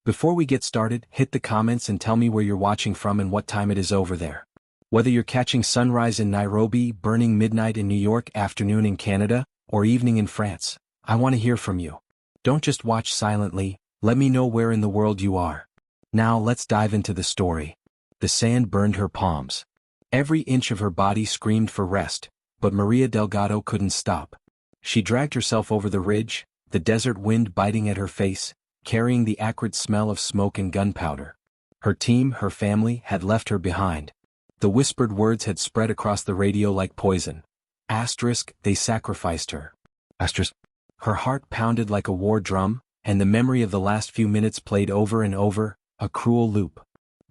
Before we get started, hit the comments and tell me where you're watching from and what time it is over there. Whether you're catching sunrise in Nairobi, burning midnight in New York, afternoon in Canada, or evening in France, I want to hear from you. Don't just watch silently, let me know where in the world you are. Now let's dive into the story. The sand burned her palms. Every inch of her body screamed for rest, but Maria Delgado couldn't stop. She dragged herself over the ridge, the desert wind biting at her face, carrying the acrid smell of smoke and gunpowder. Her team, her family, had left her behind. The whispered words had spread across the radio like poison. They sacrificed her. Her heart pounded like a war drum, and the memory of the last few minutes played over and over, a cruel loop.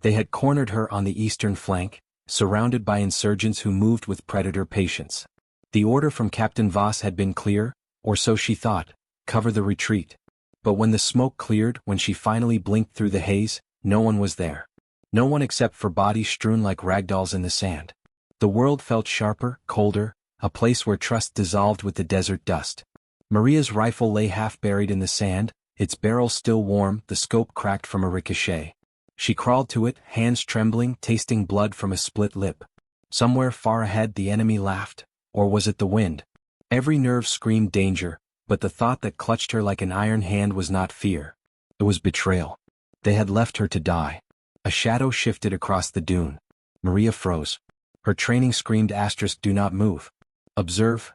They had cornered her on the eastern flank, surrounded by insurgents who moved with predator patience. The order from Captain Voss had been clear, or so she thought: cover the retreat. But when the smoke cleared, when she finally blinked through the haze, no one was there. No one except for bodies strewn like ragdolls in the sand. The world felt sharper, colder, a place where trust dissolved with the desert dust. Maria's rifle lay half buried in the sand, its barrel still warm, the scope cracked from a ricochet. She crawled to it, hands trembling, tasting blood from a split lip. Somewhere far ahead the enemy laughed, or was it the wind? Every nerve screamed danger, but the thought that clutched her like an iron hand was not fear. It was betrayal. They had left her to die. A shadow shifted across the dune. Maria froze. Her training screamed do not move. Observe.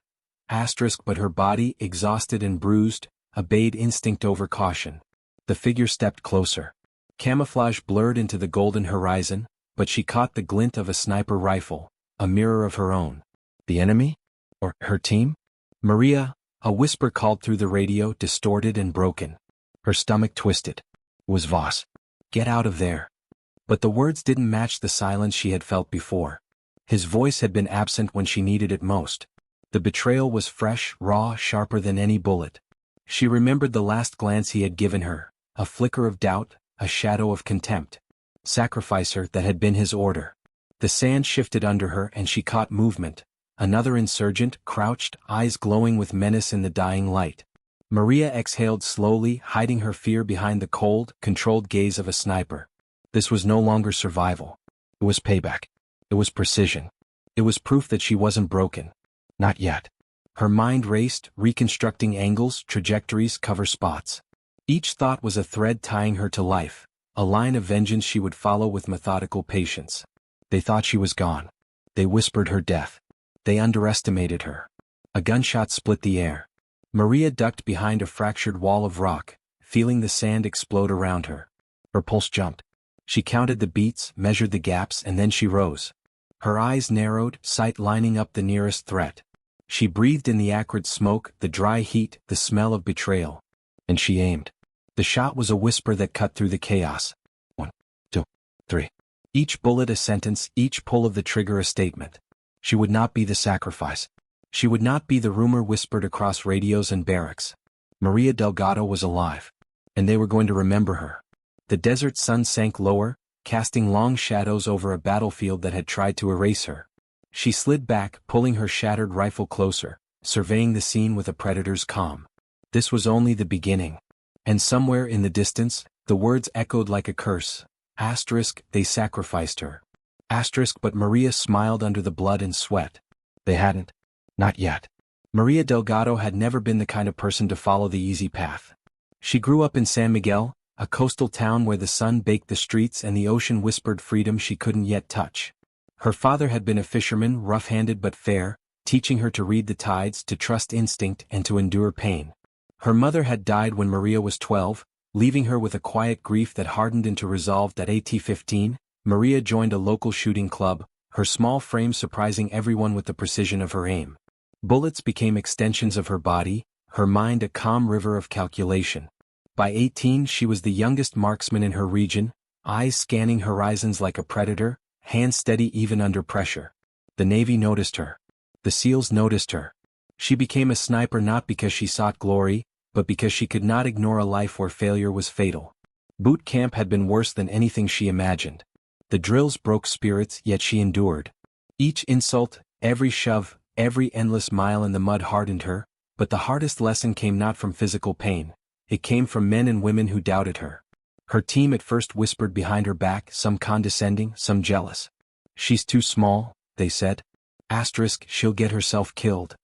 But her body, exhausted and bruised, obeyed instinct over caution. The figure stepped closer. Camouflage blurred into the golden horizon, but she caught the glint of a sniper rifle, a mirror of her own. The enemy? Or her team? Maria, a whisper called through the radio, distorted and broken. Her stomach twisted. It was Voss. Get out of there. But the words didn't match the silence she had felt before. His voice had been absent when she needed it most. The betrayal was fresh, raw, sharper than any bullet. She remembered the last glance he had given her, a flicker of doubt, a shadow of contempt. Sacrifice her, that had been his order. The sand shifted under her and she caught movement. Another insurgent, crouched, eyes glowing with menace in the dying light. Maria exhaled slowly, hiding her fear behind the cold, controlled gaze of a sniper. This was no longer survival. It was payback. It was precision. It was proof that she wasn't broken. Not yet. Her mind raced, reconstructing angles, trajectories, cover spots. Each thought was a thread tying her to life, a line of vengeance she would follow with methodical patience. They thought she was gone. They whispered her death. They underestimated her. A gunshot split the air. Maria ducked behind a fractured wall of rock, feeling the sand explode around her. Her pulse jumped. She counted the beats, measured the gaps, and then she rose. Her eyes narrowed, sight lining up the nearest threat. She breathed in the acrid smoke, the dry heat, the smell of betrayal. And she aimed. The shot was a whisper that cut through the chaos. 1, 2, 3. Each bullet a sentence, each pull of the trigger a statement. She would not be the sacrifice. She would not be the rumor whispered across radios and barracks. Maria Delgado was alive. And they were going to remember her. The desert sun sank lower, casting long shadows over a battlefield that had tried to erase her. She slid back, pulling her shattered rifle closer, surveying the scene with a predator's calm. This was only the beginning. And somewhere in the distance, the words echoed like a curse. They sacrificed her. But Maria smiled under the blood and sweat. They hadn't. Not yet. Maria Delgado had never been the kind of person to follow the easy path. She grew up in San Miguel, a coastal town where the sun baked the streets and the ocean whispered freedom she couldn't yet touch. Her father had been a fisherman, rough-handed but fair, teaching her to read the tides, to trust instinct, and to endure pain. Her mother had died when Maria was 12, leaving her with a quiet grief that hardened into resolve. At 15, Maria joined a local shooting club, her small frame surprising everyone with the precision of her aim. Bullets became extensions of her body, her mind a calm river of calculation. By 18 she was the youngest marksman in her region, eyes scanning horizons like a predator, hands steady even under pressure. The Navy noticed her. The SEALs noticed her. She became a sniper not because she sought glory, but because she could not ignore a life where failure was fatal. Boot camp had been worse than anything she imagined. The drills broke spirits, yet she endured. Each insult, every shove, every endless mile in the mud hardened her, but the hardest lesson came not from physical pain. It came from men and women who doubted her. Her team at first whispered behind her back, some condescending, some jealous. "She's too small," they said. She'll get herself killed.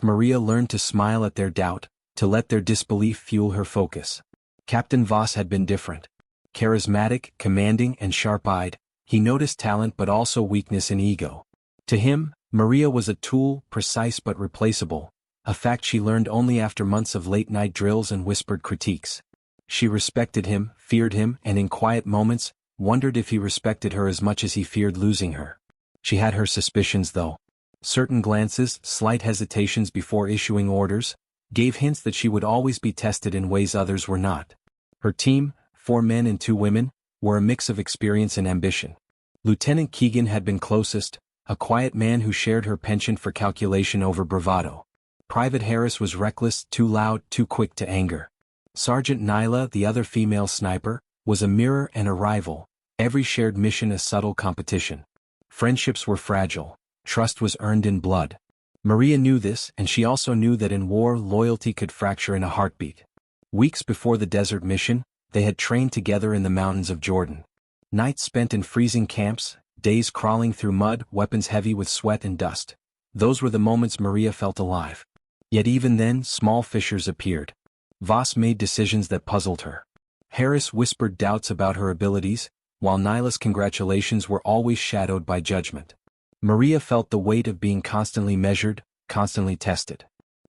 Maria learned to smile at their doubt, to let their disbelief fuel her focus. Captain Voss had been different. Charismatic, commanding, and sharp-eyed, he noticed talent but also weakness and ego. To him, Maria was a tool, precise but replaceable, a fact she learned only after months of late-night drills and whispered critiques. She respected him, feared him, and in quiet moments, wondered if he respected her as much as he feared losing her. She had her suspicions though. Certain glances, slight hesitations before issuing orders, gave hints that she would always be tested in ways others were not. Her team, 4 men and 2 women, were a mix of experience and ambition. Lieutenant Keegan had been closest, a quiet man who shared her penchant for calculation over bravado. Private Harris was reckless, too loud, too quick to anger. Sergeant Nyla, the other female sniper, was a mirror and a rival, every shared mission a subtle competition. Friendships were fragile. Trust was earned in blood. Maria knew this, and she also knew that in war loyalty could fracture in a heartbeat. Weeks before the desert mission, they had trained together in the mountains of Jordan. Nights spent in freezing camps, days crawling through mud, weapons heavy with sweat and dust. Those were the moments Maria felt alive. Yet even then, small fissures appeared. Voss made decisions that puzzled her. Harris whispered doubts about her abilities, while Nyla's congratulations were always shadowed by judgment. Maria felt the weight of being constantly measured, constantly tested.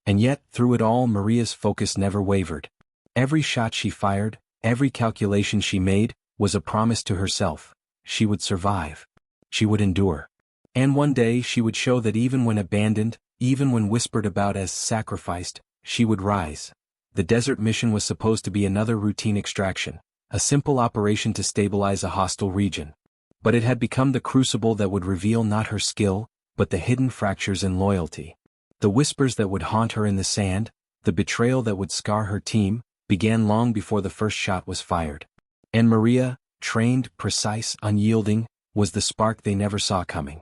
And yet, through it all, Maria's focus never wavered. Every shot she fired, every calculation she made, was a promise to herself. She would survive. She would endure. And one day she would show that even when abandoned, even when whispered about as sacrificed, she would rise. The desert mission was supposed to be another routine extraction, a simple operation to stabilize a hostile region. But it had become the crucible that would reveal not her skill, but the hidden fractures in loyalty. The whispers that would haunt her in the sand, the betrayal that would scar her team, began long before the first shot was fired. And Maria, trained, precise, unyielding, was the spark they never saw coming.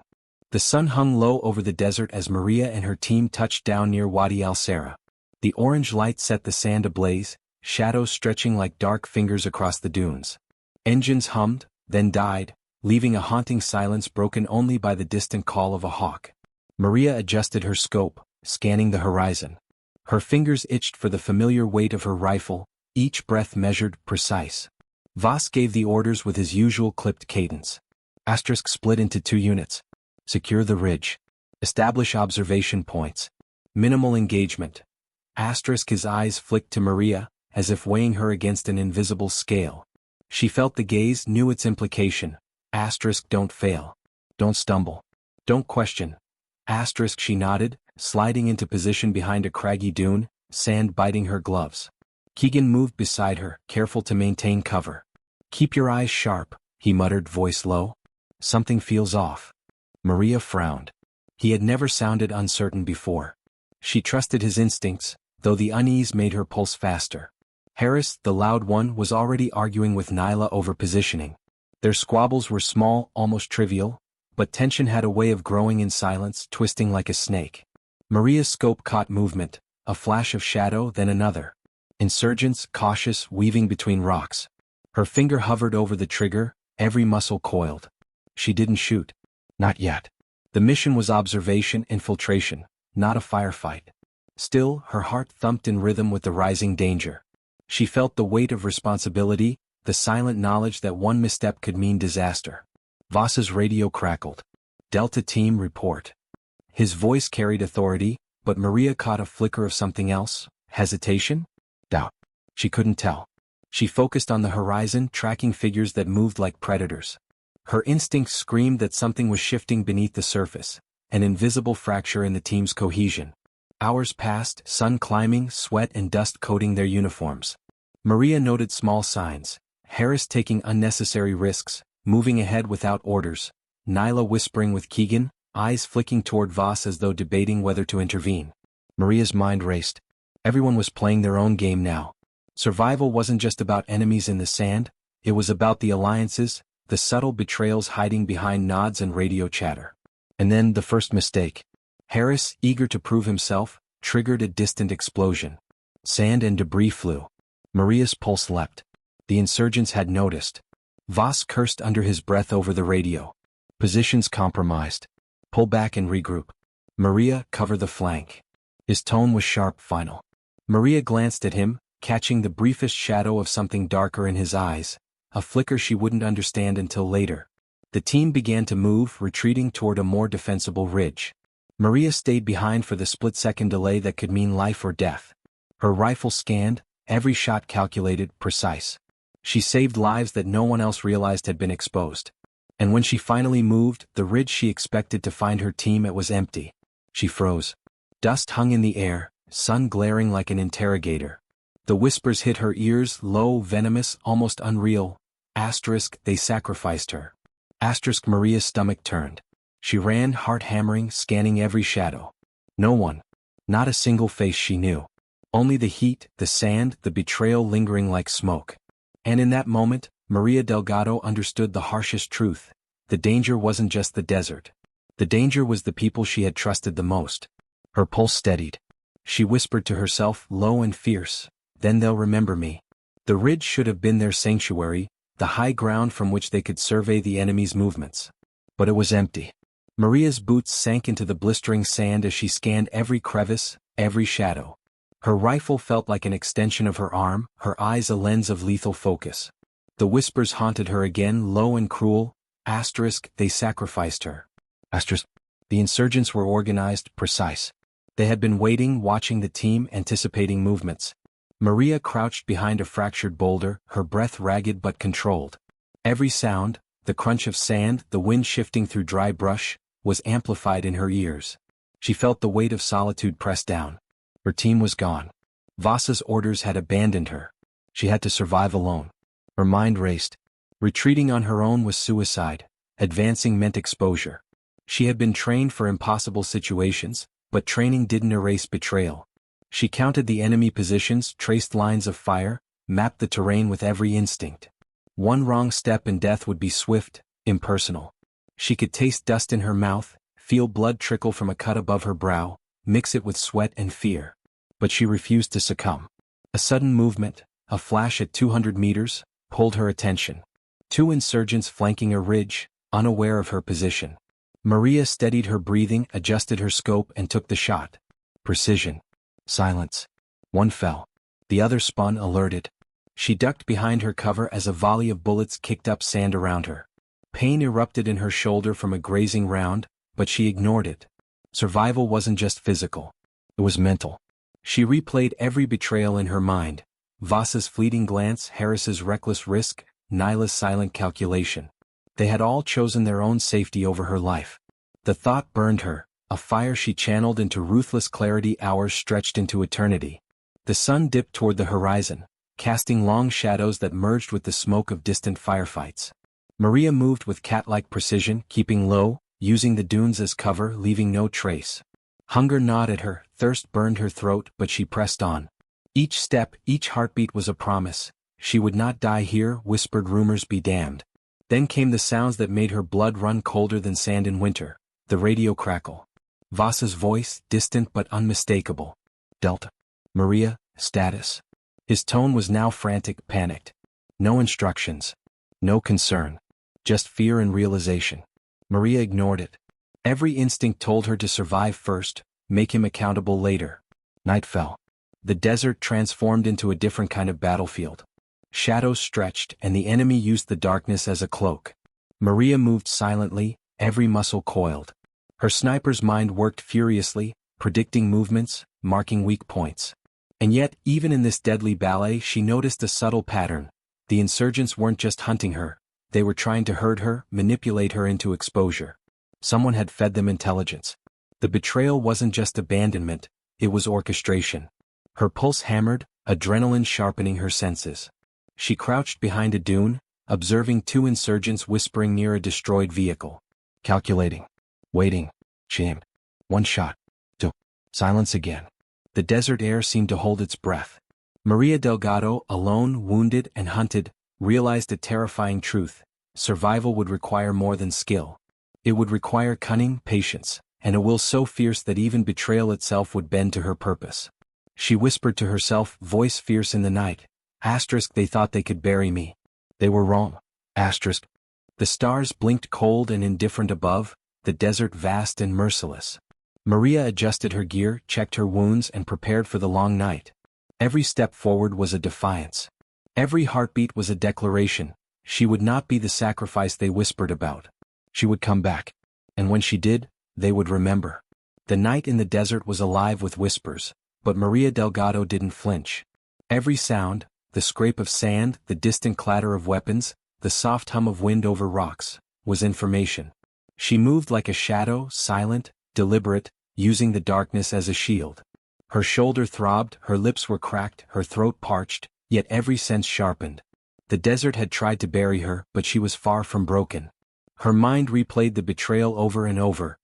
The sun hung low over the desert as Maria and her team touched down near Wadi al-Sara. The orange light set the sand ablaze, shadows stretching like dark fingers across the dunes. Engines hummed, then died, leaving a haunting silence broken only by the distant call of a hawk. Maria adjusted her scope, scanning the horizon. Her fingers itched for the familiar weight of her rifle, each breath measured, precise. Voss gave the orders with his usual clipped cadence. Split into 2 units. Secure the ridge. Establish observation points. Minimal engagement. His eyes flicked to Maria, as if weighing her against an invisible scale. She felt the gaze, knew its implication. Don't fail. Don't stumble. Don't question. She nodded, sliding into position behind a craggy dune, sand biting her gloves. Keegan moved beside her, careful to maintain cover. Keep your eyes sharp, he muttered, voice low. Something feels off. Maria frowned. He had never sounded uncertain before. She trusted his instincts, though the unease made her pulse faster. Harris, the loud one, was already arguing with Nyla over positioning. Their squabbles were small, almost trivial, but tension had a way of growing in silence, twisting like a snake. Maria's scope caught movement, a flash of shadow, then another. Insurgents, cautious, weaving between rocks. Her finger hovered over the trigger, every muscle coiled. She didn't shoot. Not yet. The mission was observation, infiltration, not a firefight. Still, her heart thumped in rhythm with the rising danger. She felt the weight of responsibility, the silent knowledge that one misstep could mean disaster. Voss's radio crackled. Delta Team, report. His voice carried authority, but Maria caught a flicker of something else. Hesitation? Doubt. She couldn't tell. She focused on the horizon, tracking figures that moved like predators. Her instincts screamed that something was shifting beneath the surface, an invisible fracture in the team's cohesion. Hours passed, sun climbing, sweat and dust coating their uniforms. Maria noted small signs. Harris taking unnecessary risks, moving ahead without orders. Nyla whispering with Keegan, eyes flicking toward Voss as though debating whether to intervene. Maria's mind raced. Everyone was playing their own game now. Survival wasn't just about enemies in the sand, it was about the alliances, the subtle betrayals hiding behind nods and radio chatter. And then the first mistake. Harris, eager to prove himself, triggered a distant explosion. Sand and debris flew. Maria's pulse leapt. The insurgents had noticed. Voss cursed under his breath over the radio. Positions compromised. Pull back and regroup. Maria, cover the flank. His tone was sharp, final. Maria glanced at him, catching the briefest shadow of something darker in his eyes, a flicker she wouldn't understand until later. The team began to move, retreating toward a more defensible ridge. Maria stayed behind for the split-second delay that could mean life or death. Her rifle scanned, every shot calculated, precise. She saved lives that no one else realized had been exposed. And when she finally moved, the ridge she expected to find her team at was empty. She froze. Dust hung in the air, sun glaring like an interrogator. The whispers hit her ears, low, venomous, almost unreal. Asterisk, they sacrificed her. Asterisk, Maria's stomach turned. She ran, heart hammering, scanning every shadow. No one. Not a single face she knew. Only the heat, the sand, the betrayal lingering like smoke. And in that moment, Maria Delgado understood the harshest truth. The danger wasn't just the desert. The danger was the people she had trusted the most. Her pulse steadied. She whispered to herself, low and fierce, "Then they'll remember me." The ridge should have been their sanctuary, the high ground from which they could survey the enemy's movements. But it was empty. Maria's boots sank into the blistering sand as she scanned every crevice, every shadow. Her rifle felt like an extension of her arm, her eyes a lens of lethal focus. The whispers haunted her again, low and cruel. Asterisk, they sacrificed her. Asterisk, the insurgents were organized, precise. They had been waiting, watching the team, anticipating movements. Maria crouched behind a fractured boulder, her breath ragged but controlled. Every sound, the crunch of sand, the wind shifting through dry brush, was amplified in her ears. She felt the weight of solitude press down. Her team was gone. Voss's orders had abandoned her. She had to survive alone. Her mind raced. Retreating on her own was suicide. Advancing meant exposure. She had been trained for impossible situations, but training didn't erase betrayal. She counted the enemy positions, traced lines of fire, mapped the terrain with every instinct. One wrong step and death would be swift, impersonal. She could taste dust in her mouth, feel blood trickle from a cut above her brow, mix it with sweat and fear. But she refused to succumb. A sudden movement, a flash at 200 meters, pulled her attention. Two insurgents flanking a ridge, unaware of her position. Maria steadied her breathing, adjusted her scope, and took the shot. Precision. Silence. One fell. The other spun, alerted. She ducked behind her cover as a volley of bullets kicked up sand around her. Pain erupted in her shoulder from a grazing round, but she ignored it. Survival wasn't just physical. It was mental. She replayed every betrayal in her mind. Voss's fleeting glance, Harris's reckless risk, Nyla's silent calculation. They had all chosen their own safety over her life. The thought burned her, a fire she channeled into ruthless clarity. Hours stretched into eternity. The sun dipped toward the horizon, casting long shadows that merged with the smoke of distant firefights. Maria moved with cat-like precision, keeping low, using the dunes as cover, leaving no trace. Hunger gnawed at her, thirst burned her throat, but she pressed on. Each step, each heartbeat was a promise. She would not die here, whispered rumors be damned. Then came the sounds that made her blood run colder than sand in winter. The radio crackle. Voss's voice, distant but unmistakable. Delta. Maria, status. His tone was now frantic, panicked. No instructions. No concern. Just fear and realization. Maria ignored it. Every instinct told her to survive first, make him accountable later. Night fell. The desert transformed into a different kind of battlefield. Shadows stretched, and the enemy used the darkness as a cloak. Maria moved silently, every muscle coiled. Her sniper's mind worked furiously, predicting movements, marking weak points. And yet, even in this deadly ballet, she noticed a subtle pattern. The insurgents weren't just hunting her. They were trying to herd her, manipulate her into exposure. Someone had fed them intelligence. The betrayal wasn't just abandonment, it was orchestration. Her pulse hammered, adrenaline sharpening her senses. She crouched behind a dune, observing two insurgents whispering near a destroyed vehicle. Calculating. Waiting. She aimed. One shot. Two. Silence again. The desert air seemed to hold its breath. Maria Delgado, alone, wounded and hunted, realized a terrifying truth. Survival would require more than skill. It would require cunning, patience, and a will so fierce that even betrayal itself would bend to her purpose. She whispered to herself, voice fierce in the night, They thought they could bury me. They were wrong. The stars blinked cold and indifferent above, the desert vast and merciless. Maria adjusted her gear, checked her wounds, and prepared for the long night. Every step forward was a defiance. Every heartbeat was a declaration. She would not be the sacrifice they whispered about. She would come back. And when she did, they would remember. The night in the desert was alive with whispers, but Maria Delgado didn't flinch. Every sound, the scrape of sand, the distant clatter of weapons, the soft hum of wind over rocks, was information. She moved like a shadow, silent, deliberate, using the darkness as a shield. Her shoulder throbbed, her lips were cracked, her throat parched, yet every sense sharpened. The desert had tried to bury her, but she was far from broken. Her mind replayed the betrayal over and over.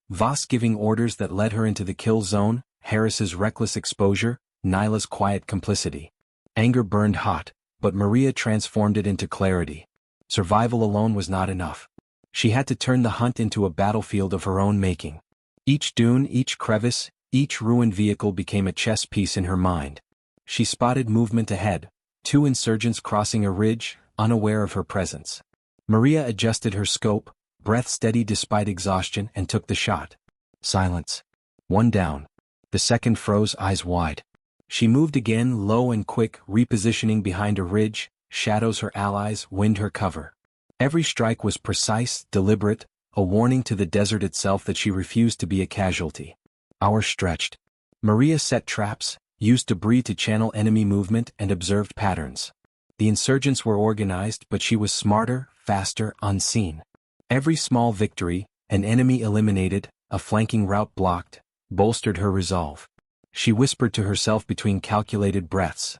Voss giving orders that led her into the kill zone, Harris's reckless exposure, Nyla's quiet complicity. Anger burned hot, but Maria transformed it into clarity. Survival alone was not enough. She had to turn the hunt into a battlefield of her own making. Each dune, each crevice, each ruined vehicle became a chess piece in her mind. She spotted movement ahead, 2 insurgents crossing a ridge, unaware of her presence. Maria adjusted her scope, breath steady despite exhaustion, and took the shot. Silence. 1 down. The second froze, eyes wide. She moved again, low and quick, repositioning behind a ridge, shadows her allies, wind her cover. Every strike was precise, deliberate, a warning to the desert itself that she refused to be a casualty. Hours stretched. Maria set traps, used debris to channel enemy movement, and observed patterns. The insurgents were organized, but she was smarter, faster, unseen. Every small victory, an enemy eliminated, a flanking route blocked, bolstered her resolve. She whispered to herself between calculated breaths.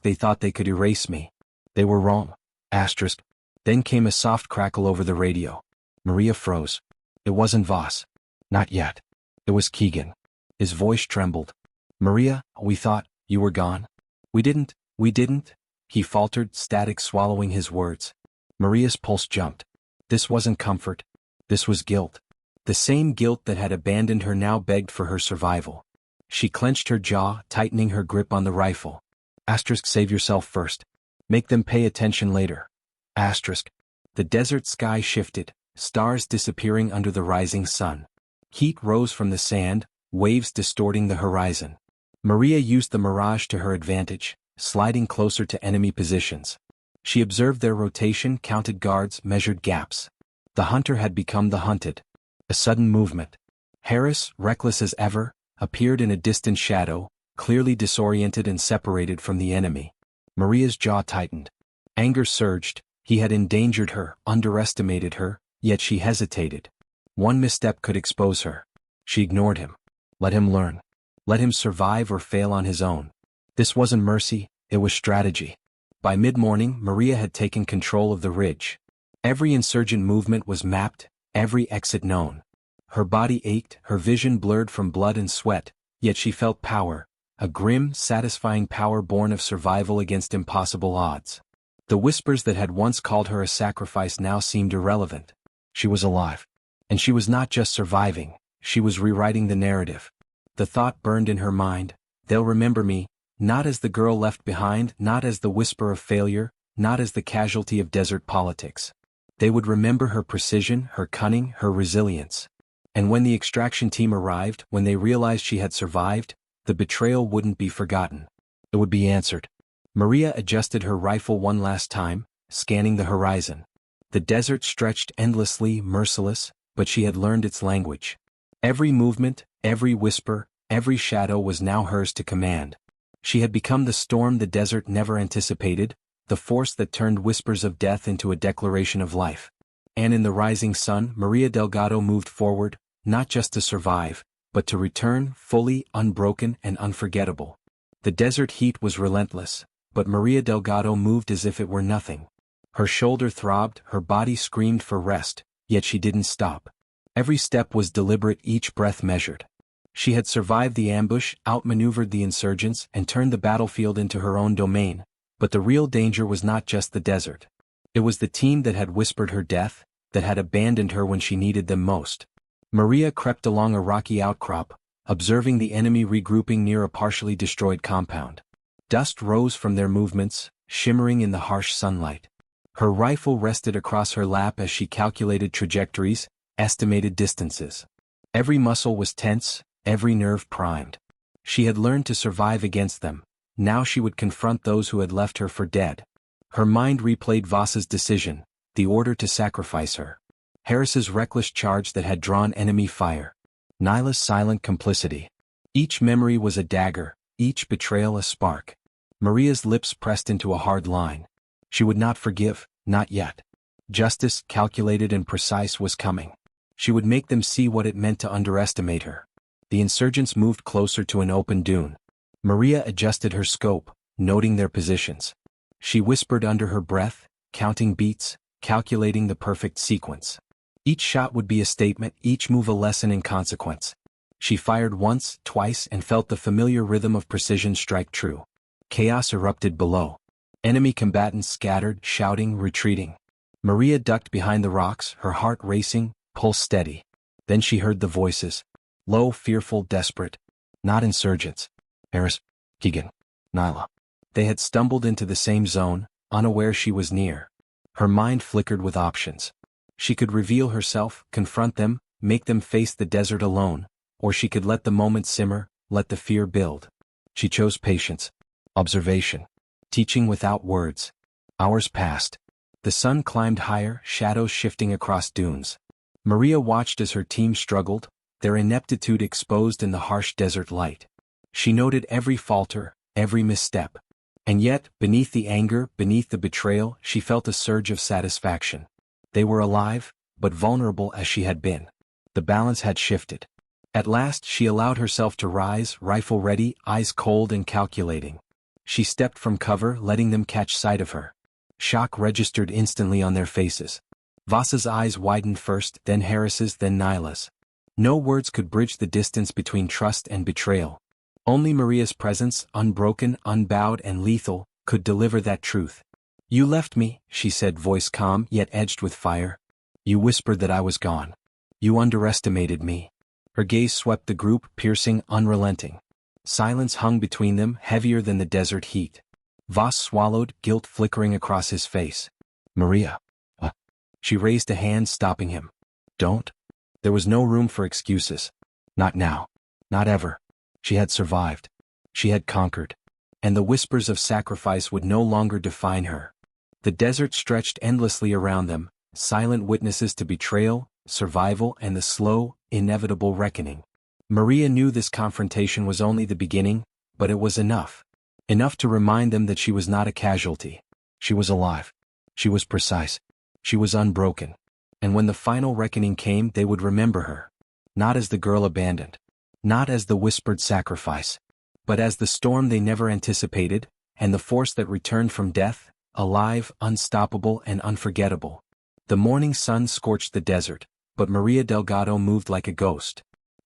They thought they could erase me. They were wrong. Then came a soft crackle over the radio. Maria froze. It wasn't Voss. Not yet. It was Keegan. His voice trembled. Maria, we thought you were gone. We didn't. He faltered, static swallowing his words. Maria's pulse jumped. This wasn't comfort. This was guilt. The same guilt that had abandoned her now begged for her survival. She clenched her jaw, tightening her grip on the rifle. Save yourself first. Make them pay attention later. The desert sky shifted, stars disappearing under the rising sun. Heat rose from the sand, waves distorting the horizon. Maria used the mirage to her advantage, sliding closer to enemy positions. She observed their rotation, counted guards, measured gaps. The hunter had become the hunted. A sudden movement. Harris, reckless as ever, appeared in a distant shadow, clearly disoriented and separated from the enemy. Maria's jaw tightened. Anger surged. He had endangered her, underestimated her, yet she hesitated. One misstep could expose her. She ignored him. Let him learn. Let him survive or fail on his own. This wasn't mercy, it was strategy. By mid-morning, Maria had taken control of the ridge. Every insurgent movement was mapped, every exit known. Her body ached, her vision blurred from blood and sweat, yet she felt power, a grim, satisfying power born of survival against impossible odds. The whispers that had once called her a sacrifice now seemed irrelevant. She was alive. And she was not just surviving, she was rewriting the narrative. The thought burned in her mind, they'll remember me, not as the girl left behind, not as the whisper of failure, not as the casualty of desert politics. They would remember her precision, her cunning, her resilience. And when the extraction team arrived, when they realized she had survived, the betrayal wouldn't be forgotten. It would be answered. Maria adjusted her rifle one last time, scanning the horizon. The desert stretched endlessly, merciless, but she had learned its language. Every movement, every whisper, every shadow was now hers to command. She had become the storm the desert never anticipated, the force that turned whispers of death into a declaration of life. And in the rising sun, Maria Delgado moved forward, not just to survive, but to return, fully, unbroken, and unforgettable. The desert heat was relentless, but Maria Delgado moved as if it were nothing. Her shoulder throbbed, her body screamed for rest, yet she didn't stop. Every step was deliberate, each breath measured. She had survived the ambush, outmaneuvered the insurgents, and turned the battlefield into her own domain, but the real danger was not just the desert. It was the team that had whispered her death, that had abandoned her when she needed them most. Maria crept along a rocky outcrop, observing the enemy regrouping near a partially destroyed compound. Dust rose from their movements, shimmering in the harsh sunlight. Her rifle rested across her lap as she calculated trajectories, estimated distances. Every muscle was tense, every nerve primed. She had learned to survive against them. Now she would confront those who had left her for dead. Her mind replayed Voss's decision, the order to sacrifice her. Harris's reckless charge that had drawn enemy fire. Nyla's silent complicity. Each memory was a dagger, each betrayal a spark. Maria's lips pressed into a hard line. She would not forgive, not yet. Justice, calculated and precise, was coming. She would make them see what it meant to underestimate her. The insurgents moved closer to an open dune. Maria adjusted her scope, noting their positions. She whispered under her breath, counting beats, calculating the perfect sequence. Each shot would be a statement, each move a lesson in consequence. She fired once, twice, and felt the familiar rhythm of precision strike true. Chaos erupted below. Enemy combatants scattered, shouting, retreating. Maria ducked behind the rocks, her heart racing, pulse steady. Then she heard the voices. Low, fearful, desperate. Not insurgents. Harris, Keegan, Nyla. They had stumbled into the same zone, unaware she was near. Her mind flickered with options. She could reveal herself, confront them, make them face the desert alone, or she could let the moment simmer, let the fear build. She chose patience, observation, teaching without words. Hours passed. The sun climbed higher, shadows shifting across dunes. Maria watched as her team struggled, their ineptitude exposed in the harsh desert light. She noted every falter, every misstep. And yet, beneath the anger, beneath the betrayal, she felt a surge of satisfaction. They were alive, but vulnerable as she had been. The balance had shifted. At last she allowed herself to rise, rifle ready, eyes cold and calculating. She stepped from cover, letting them catch sight of her. Shock registered instantly on their faces. Voss's eyes widened first, then Harris's, then Nyla's. No words could bridge the distance between trust and betrayal. Only Maria's presence, unbroken, unbowed and lethal, could deliver that truth. You left me, she said, voice calm yet edged with fire. You whispered that I was gone. You underestimated me. Her gaze swept the group, piercing, unrelenting. Silence hung between them, heavier than the desert heat. Voss swallowed, guilt flickering across his face. Maria. She raised a hand, stopping him. Don't. There was no room for excuses. Not now. Not ever. She had survived. She had conquered. And the whispers of sacrifice would no longer define her. The desert stretched endlessly around them, silent witnesses to betrayal, survival, and the slow, inevitable reckoning. Maria knew this confrontation was only the beginning, but it was enough. Enough to remind them that she was not a casualty. She was alive. She was precise. She was unbroken. And when the final reckoning came, they would remember her. Not as the girl abandoned. Not as the whispered sacrifice. But as the storm they never anticipated, and the force that returned from death, alive, unstoppable, and unforgettable. The morning sun scorched the desert, but Maria Delgado moved like a ghost.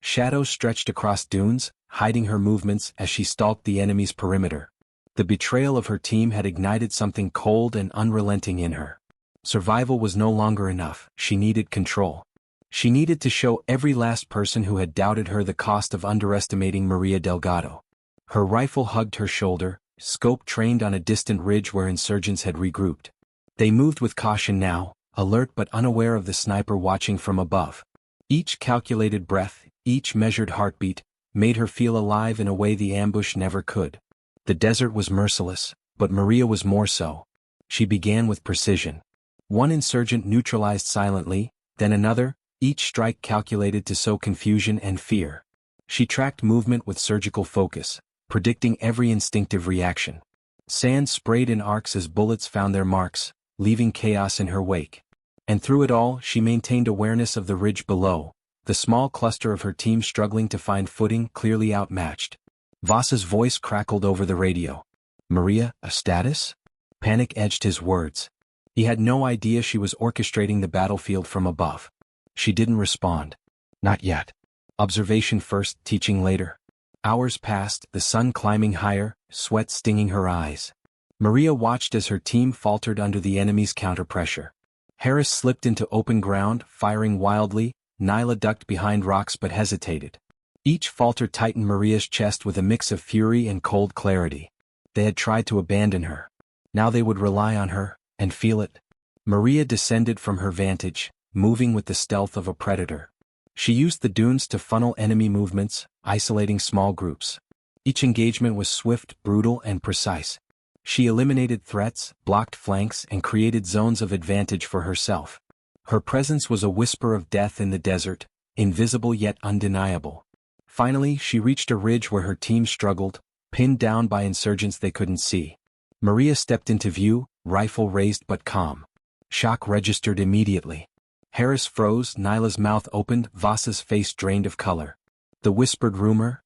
Shadows stretched across dunes, hiding her movements as she stalked the enemy's perimeter. The betrayal of her team had ignited something cold and unrelenting in her. Survival was no longer enough, she needed control. She needed to show every last person who had doubted her the cost of underestimating Maria Delgado. Her rifle hugged her shoulder, scope trained on a distant ridge where insurgents had regrouped. They moved with caution now, alert but unaware of the sniper watching from above. Each calculated breath, each measured heartbeat, made her feel alive in a way the ambush never could. The desert was merciless, but Maria was more so. She began with precision. One insurgent neutralized silently, then another, each strike calculated to sow confusion and fear. She tracked movement with surgical focus, predicting every instinctive reaction. Sand sprayed in arcs as bullets found their marks, leaving chaos in her wake. And through it all, she maintained awareness of the ridge below, the small cluster of her team struggling to find footing, clearly outmatched. Voss's voice crackled over the radio. Maria, a status? Panic edged his words. He had no idea she was orchestrating the battlefield from above. She didn't respond. Not yet. Observation first, teaching later. Hours passed, the sun climbing higher, sweat stinging her eyes. Maria watched as her team faltered under the enemy's counterpressure. Harris slipped into open ground, firing wildly. Nyla ducked behind rocks but hesitated. Each falter tightened Maria's chest with a mix of fury and cold clarity. They had tried to abandon her. Now they would rely on her, and feel it. Maria descended from her vantage, moving with the stealth of a predator. She used the dunes to funnel enemy movements, isolating small groups. Each engagement was swift, brutal, and precise. She eliminated threats, blocked flanks, and created zones of advantage for herself. Her presence was a whisper of death in the desert, invisible yet undeniable. Finally, she reached a ridge where her team struggled, pinned down by insurgents they couldn't see. Maria stepped into view, rifle raised but calm. Shock registered immediately. Harris froze, Nyla's mouth opened, Voss's face drained of color. The whispered rumor,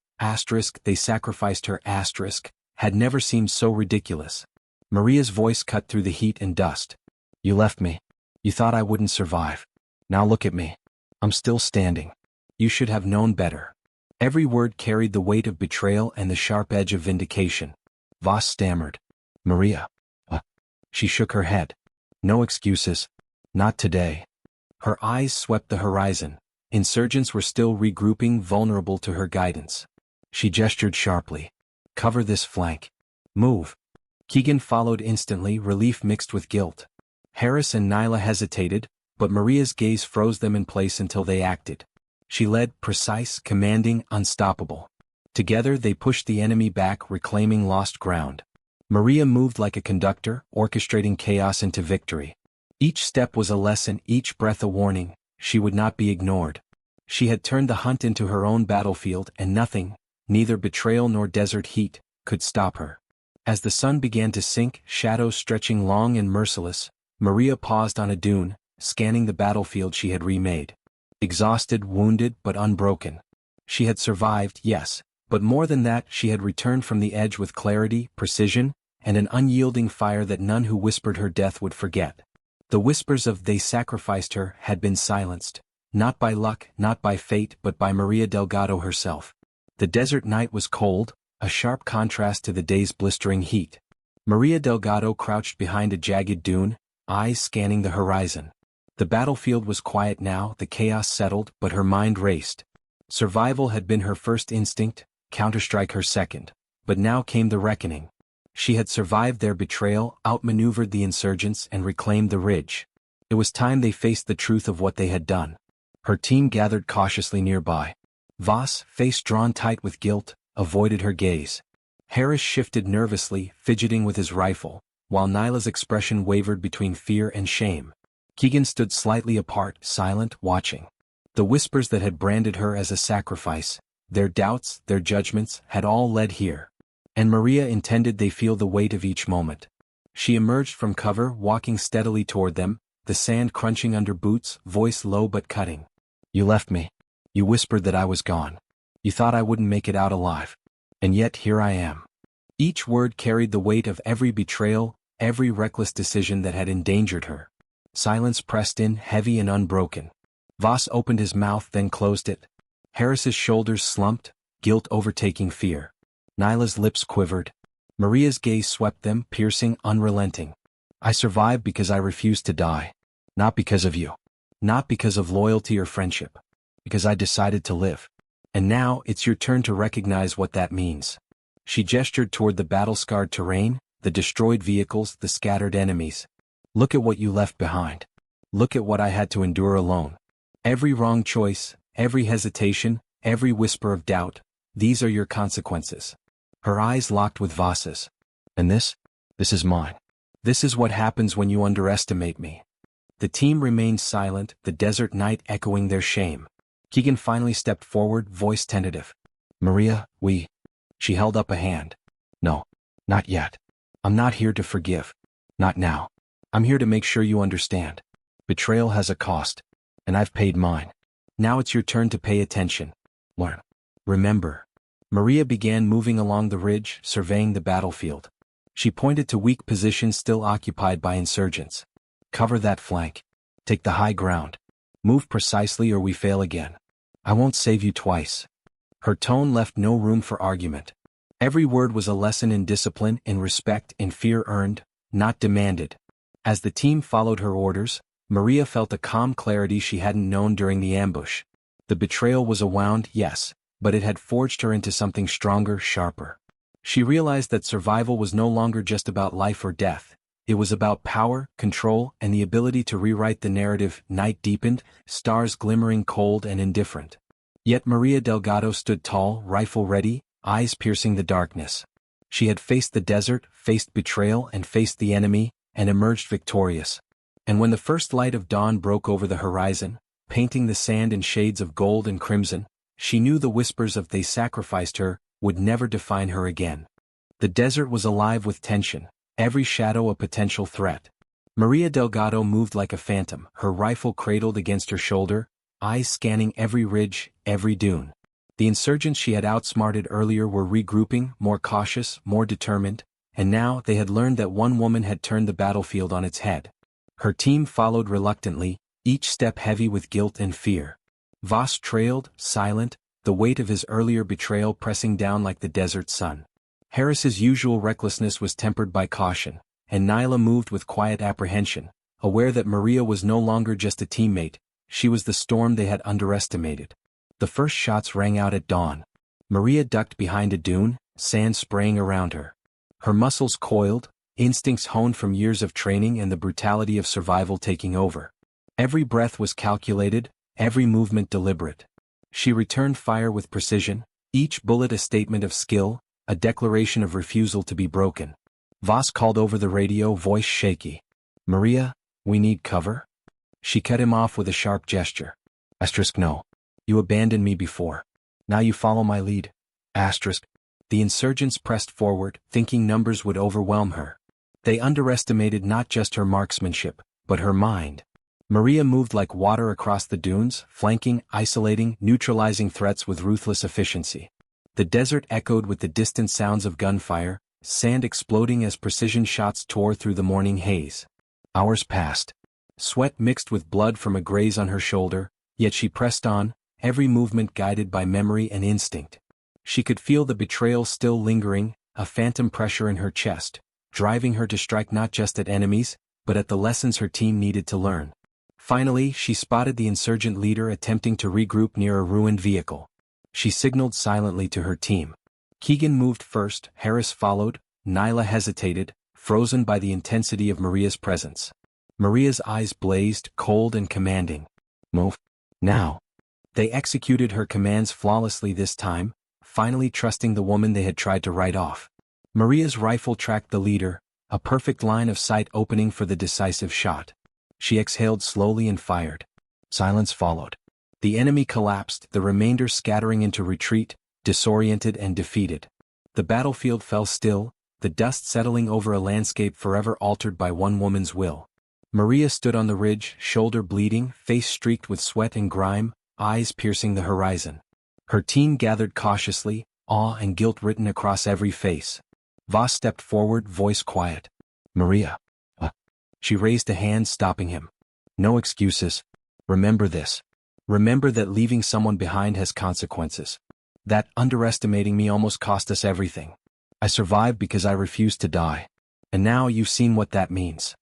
they sacrificed her, had never seemed so ridiculous. Maria's voice cut through the heat and dust. You left me. You thought I wouldn't survive. Now look at me. I'm still standing. You should have known better. Every word carried the weight of betrayal and the sharp edge of vindication. Voss stammered. Maria. She shook her head. No excuses. Not today. Her eyes swept the horizon. Insurgents were still regrouping, vulnerable to her guidance. She gestured sharply. Cover this flank. Move. Keegan followed instantly, relief mixed with guilt. Harris and Nyla hesitated, but Maria's gaze froze them in place until they acted. She led, precise, commanding, unstoppable. Together they pushed the enemy back, reclaiming lost ground. Maria moved like a conductor, orchestrating chaos into victory. Each step was a lesson, each breath a warning. She would not be ignored. She had turned the hunt into her own battlefield, and nothing, neither betrayal nor desert heat, could stop her. As the sun began to sink, shadows stretching long and merciless, Maria paused on a dune, scanning the battlefield she had remade. Exhausted, wounded, but unbroken. She had survived, yes, but more than that, she had returned from the edge with clarity, precision, and an unyielding fire that none who whispered her death would forget. The whispers of "they sacrificed her" had been silenced, not by luck, not by fate, but by Maria Delgado herself. The desert night was cold, a sharp contrast to the day's blistering heat. Maria Delgado crouched behind a jagged dune, eyes scanning the horizon. The battlefield was quiet now, the chaos settled, but her mind raced. Survival had been her first instinct, counterstrike her second. But now came the reckoning. She had survived their betrayal, outmaneuvered the insurgents, and reclaimed the ridge. It was time they faced the truth of what they had done. Her team gathered cautiously nearby. Voss, face drawn tight with guilt, avoided her gaze. Harris shifted nervously, fidgeting with his rifle, while Nyla's expression wavered between fear and shame. Keegan stood slightly apart, silent, watching. The whispers that had branded her as a sacrifice, their doubts, their judgments, had all led here. And Maria intended they feel the weight of each moment. She emerged from cover, walking steadily toward them, the sand crunching under boots, voice low but cutting. You left me. You whispered that I was gone. You thought I wouldn't make it out alive. And yet here I am. Each word carried the weight of every betrayal, every reckless decision that had endangered her. Silence pressed in, heavy and unbroken. Voss opened his mouth, then closed it. Harris's shoulders slumped, guilt overtaking fear. Nyla's lips quivered. Maria's gaze swept them, piercing, unrelenting. I survived because I refused to die. Not because of you. Not because of loyalty or friendship. Because I decided to live. And now, it's your turn to recognize what that means. She gestured toward the battle-scarred terrain, the destroyed vehicles, the scattered enemies. Look at what you left behind. Look at what I had to endure alone. Every wrong choice, every hesitation, every whisper of doubt, these are your consequences. Her eyes locked with Voss's. And this is mine. This is what happens when you underestimate me. The team remained silent, the desert night echoing their shame. Keegan finally stepped forward, voice tentative. Maria, She held up a hand. No, not yet. I'm not here to forgive. Not now. I'm here to make sure you understand. Betrayal has a cost. And I've paid mine. Now it's your turn to pay attention. Learn. Remember. Maria began moving along the ridge, surveying the battlefield. She pointed to weak positions still occupied by insurgents. Cover that flank. Take the high ground. Move precisely or we fail again. I won't save you twice. Her tone left no room for argument. Every word was a lesson in discipline, in respect, in fear earned, not demanded. As the team followed her orders, Maria felt a calm clarity she hadn't known during the ambush. The betrayal was a wound, yes, but it had forged her into something stronger, sharper. She realized that survival was no longer just about life or death. It was about power, control, and the ability to rewrite the narrative. Night deepened, stars glimmering cold and indifferent. Yet Maria Delgado stood tall, rifle ready, eyes piercing the darkness. She had faced the desert, faced betrayal, and faced the enemy, and emerged victorious. And when the first light of dawn broke over the horizon, painting the sand in shades of gold and crimson, she knew the whispers of "they sacrificed her" would never define her again. The desert was alive with tension, every shadow a potential threat. Maria Delgado moved like a phantom, her rifle cradled against her shoulder, eyes scanning every ridge, every dune. The insurgents she had outsmarted earlier were regrouping, more cautious, more determined, and now they had learned that one woman had turned the battlefield on its head. Her team followed reluctantly, each step heavy with guilt and fear. Voss trailed, silent, the weight of his earlier betrayal pressing down like the desert sun. Harris's usual recklessness was tempered by caution, and Nyla moved with quiet apprehension, aware that Maria was no longer just a teammate, she was the storm they had underestimated. The first shots rang out at dawn. Maria ducked behind a dune, sand spraying around her. Her muscles coiled, instincts honed from years of training and the brutality of survival taking over. Every breath was calculated, every movement deliberate. She returned fire with precision, each bullet a statement of skill, a declaration of refusal to be broken. Voss called over the radio, voice shaky. "Maria, we need cover?" She cut him off with a sharp gesture. "No. You abandoned me before. Now you follow my lead." The insurgents pressed forward, thinking numbers would overwhelm her. They underestimated not just her marksmanship, but her mind. Maria moved like water across the dunes, flanking, isolating, neutralizing threats with ruthless efficiency. The desert echoed with the distant sounds of gunfire, sand exploding as precision shots tore through the morning haze. Hours passed. Sweat mixed with blood from a graze on her shoulder, yet she pressed on, every movement guided by memory and instinct. She could feel the betrayal still lingering, a phantom pressure in her chest, driving her to strike not just at enemies, but at the lessons her team needed to learn. Finally, she spotted the insurgent leader attempting to regroup near a ruined vehicle. She signaled silently to her team. Keegan moved first, Harris followed, Nyla hesitated, frozen by the intensity of Maria's presence. Maria's eyes blazed, cold and commanding. "Move. Now." They executed her commands flawlessly this time, finally trusting the woman they had tried to write off. Maria's rifle tracked the leader, a perfect line of sight opening for the decisive shot. She exhaled slowly and fired. Silence followed. The enemy collapsed, the remainder scattering into retreat, disoriented and defeated. The battlefield fell still, the dust settling over a landscape forever altered by one woman's will. Maria stood on the ridge, shoulder bleeding, face streaked with sweat and grime, eyes piercing the horizon. Her team gathered cautiously, awe and guilt written across every face. Voss stepped forward, voice quiet. "Maria." She raised a hand, stopping him. "No excuses. Remember this. Remember that leaving someone behind has consequences. That underestimating me almost cost us everything. I survived because I refused to die. And now you've seen what that means."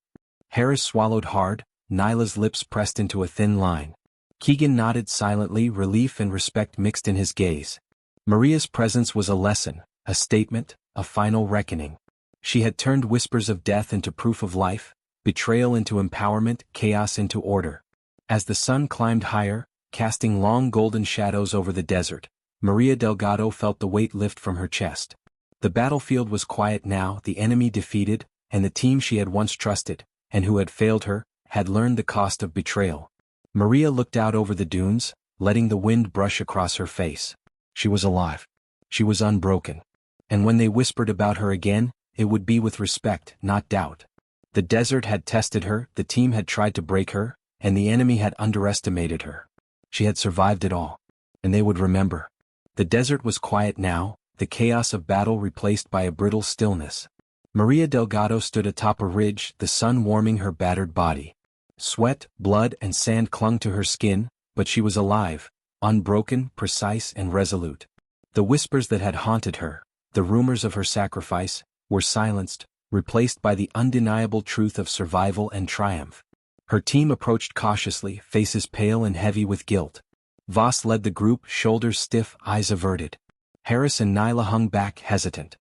Harris swallowed hard, Nyla's lips pressed into a thin line. Keegan nodded silently, relief and respect mixed in his gaze. Maria's presence was a lesson, a statement, a final reckoning. She had turned whispers of death into proof of life, betrayal into empowerment, chaos into order. As the sun climbed higher, casting long golden shadows over the desert, Maria Delgado felt the weight lift from her chest. The battlefield was quiet now, the enemy defeated, and the team she had once trusted, and who had failed her, had learned the cost of betrayal. Maria looked out over the dunes, letting the wind brush across her face. She was alive. She was unbroken. And when they whispered about her again, it would be with respect, not doubt. The desert had tested her, the team had tried to break her, and the enemy had underestimated her. She had survived it all. And they would remember. The desert was quiet now, the chaos of battle replaced by a brittle stillness. Maria Delgado stood atop a ridge, the sun warming her battered body. Sweat, blood, and sand clung to her skin, but she was alive, unbroken, precise, and resolute. The whispers that had haunted her, the rumors of her sacrifice, were silenced, replaced by the undeniable truth of survival and triumph. Her team approached cautiously, faces pale and heavy with guilt. Voss led the group, shoulders stiff, eyes averted. Harris and Nyla hung back, hesitant.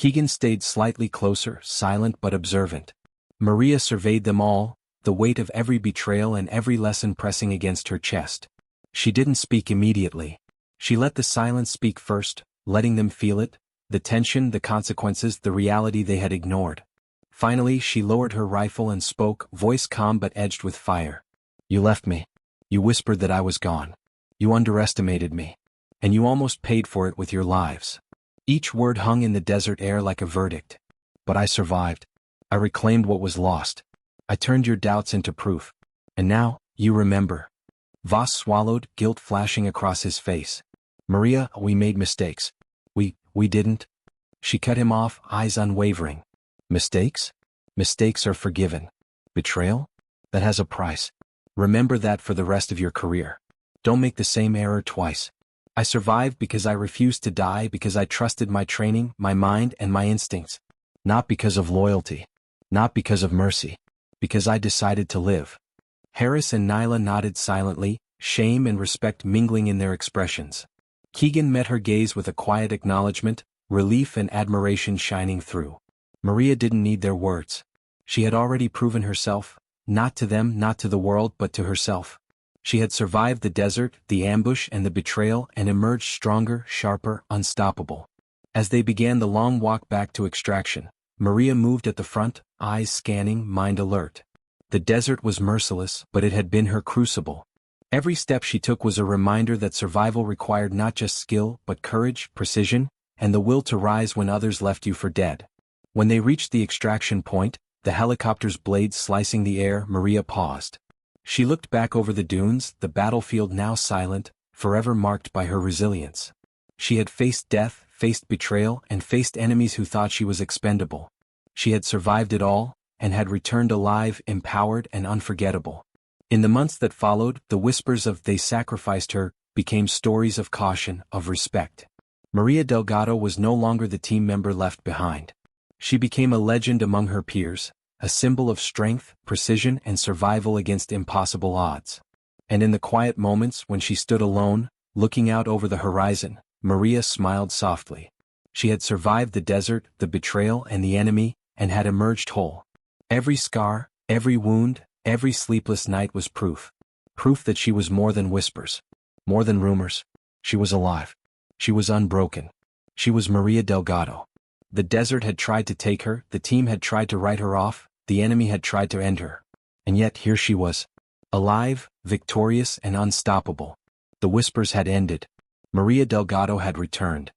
Keegan stayed slightly closer, silent but observant. Maria surveyed them all, the weight of every betrayal and every lesson pressing against her chest. She didn't speak immediately. She let the silence speak first, letting them feel it, the tension, the consequences, the reality they had ignored. Finally she lowered her rifle and spoke, voice calm but edged with fire. "You left me. You whispered that I was gone. You underestimated me. And you almost paid for it with your lives." Each word hung in the desert air like a verdict. "But I survived. I reclaimed what was lost. I turned your doubts into proof. And now, you remember." Voss swallowed, guilt flashing across his face. "Maria, we made mistakes. We didn't." She cut him off, eyes unwavering. "Mistakes? Mistakes are forgiven. Betrayal? That has a price. Remember that for the rest of your career. Don't make the same error twice. I survived because I refused to die, because I trusted my training, my mind, and my instincts. Not because of loyalty. Not because of mercy. Because I decided to live." Harris and Nyla nodded silently, shame and respect mingling in their expressions. Keegan met her gaze with a quiet acknowledgement, relief and admiration shining through. Maria didn't need their words. She had already proven herself, not to them, not to the world, but to herself. She had survived the desert, the ambush and the betrayal and emerged stronger, sharper, unstoppable. As they began the long walk back to extraction, Maria moved at the front, eyes scanning, mind alert. The desert was merciless, but it had been her crucible. Every step she took was a reminder that survival required not just skill, but courage, precision, and the will to rise when others left you for dead. When they reached the extraction point, the helicopter's blades slicing the air, Maria paused. She looked back over the dunes, the battlefield now silent, forever marked by her resilience. She had faced death, faced betrayal, and faced enemies who thought she was expendable. She had survived it all, and had returned alive, empowered, and unforgettable. In the months that followed, the whispers of "they sacrificed her" became stories of caution, of respect. Maria Delgado was no longer the team member left behind. She became a legend among her peers, a symbol of strength, precision, and survival against impossible odds. And in the quiet moments when she stood alone, looking out over the horizon, Maria smiled softly. She had survived the desert, the betrayal, and the enemy, and had emerged whole. Every scar, every wound, every sleepless night was proof. Proof that she was more than whispers. More than rumors. She was alive. She was unbroken. She was Maria Delgado. The desert had tried to take her, the team had tried to write her off, the enemy had tried to end her. And yet here she was. Alive, victorious, and unstoppable. The whispers had ended. Maria Delgado had returned.